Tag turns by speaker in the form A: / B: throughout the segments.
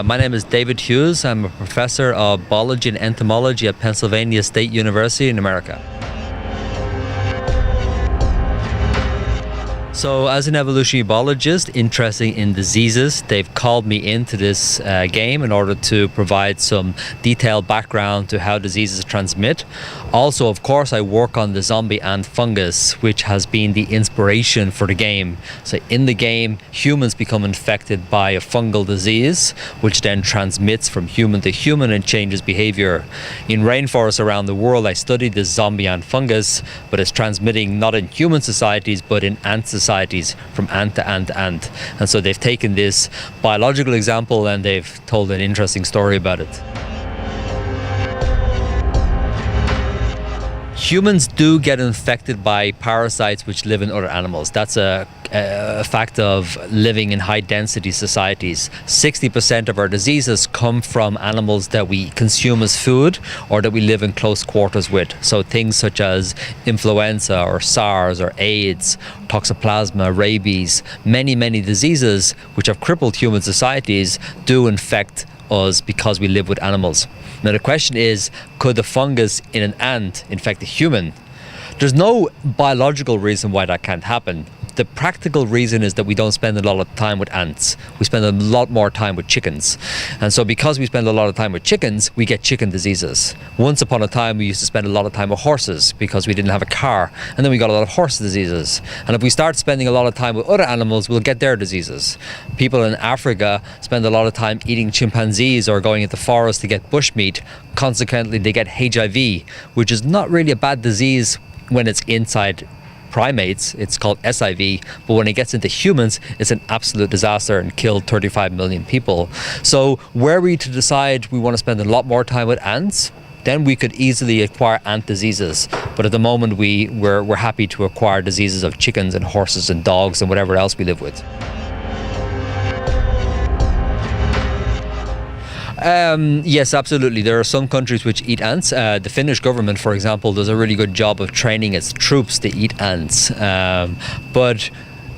A: My name is David Hughes. I'm a professor of biology and entomology at Pennstate University in America. So as an evolutionary biologist interested in diseases, they've called me into this game in order to provide some detailed background to how diseases transmit. Also, of course, I work on the zombie ant fungus, which has been the inspiration for the game. So in the game, humans become infected by a fungal disease, which then transmits from human to human and changes behavior. In rainforests around the world, I studied this zombie ant fungus, but it's transmitting not in human societies, but in ant societies, from ant to ant to ant. And so they've taken this biological example and they've told an interesting story about it. Humans do get infected by parasites which live in other animals. That's a fact of living in high density societies. 60% of our diseases come from animals that we consume as food or that we live in close quarters with. So things such as influenza or SARS or AIDS, toxoplasma, rabies, many diseases which have crippled human societies do infect us because we live with animals. Now the question is, could the fungus in an ant infect a human? There's no biological reason why that can't happen. The practical reason is that we don't spend a lot of time with ants. We spend a lot more time with chickens. And so because we spend a lot of time with chickens, we get chicken diseases. Once upon a time, we used to spend a lot of time with horses because we didn't have a car. And then we got a lot of horse diseases. And if we start spending a lot of time with other animals, we'll get their diseases. People in Africa spend a lot of time eating chimpanzees or going into forests to get bushmeat. Consequently, they get HIV, which is not really a bad disease when it's inside primates. It's called SIV, but when it gets into humans, it's an absolute disaster and killed 35 million people. So were we to decide we want to spend a lot more time with ants, then we could easily acquire ant diseases. But at the moment, we're happy to acquire diseases of chickens and horses and dogs and whatever else we live with. Yes, absolutely. There are some countries which eat ants. The Finnish government, for example, does a really good job of training its troops to eat ants. But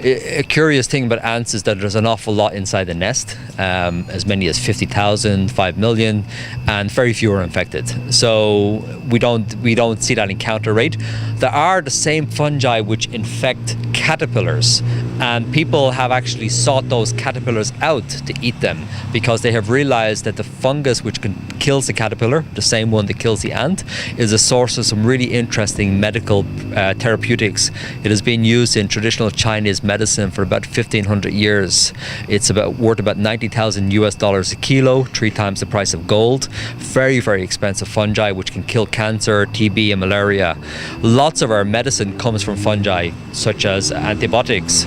A: a curious thing about ants is that there's an awful lot inside the nest, as many as 50,000, 5 million, and very few are infected. So we don't see that encounter rate. There are the same fungi which infect caterpillars, and people have actually sought those caterpillars out to eat them because they have realized that the fungus which kills the caterpillar, the same one that kills the ant, is a source of some really interesting medical therapeutics. It has been used in traditional Chinese medicine for about 1,500 years. It's worth about $90,000 a kilo, 3 times the price of gold. Very expensive fungi which can kill cancer, TB and malaria. Lots of our medicine comes from fungi, such as antibiotics,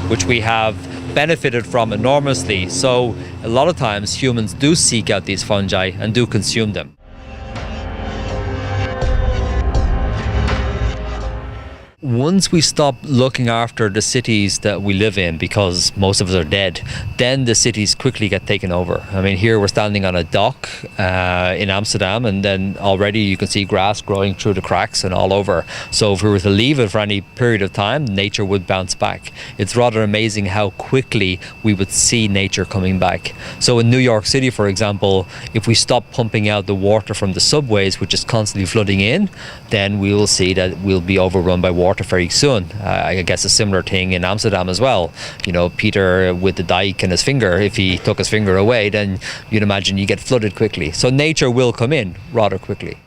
A: which we have benefited from enormously. So a lot of times humans do seek out these fungi and do consume them. Once we stop looking after the cities that we live in, because most of us are dead, then the cities quickly get taken over. I mean, here we're standing on a dock in Amsterdam, and then already you can see grass growing through the cracks and all over. So if we were to leave it for any period of time, nature would bounce back. It's rather amazing how quickly we would see nature coming back. So in New York City, for example, if we stop pumping out the water from the subways, which is constantly flooding in, then we will see that we'll be overrun by water very soon. I guess a similar thing in Amsterdam as well. You know, Peter with the dike and his finger, if he took his finger away, then you'd imagine you get flooded quickly. So nature will come in rather quickly.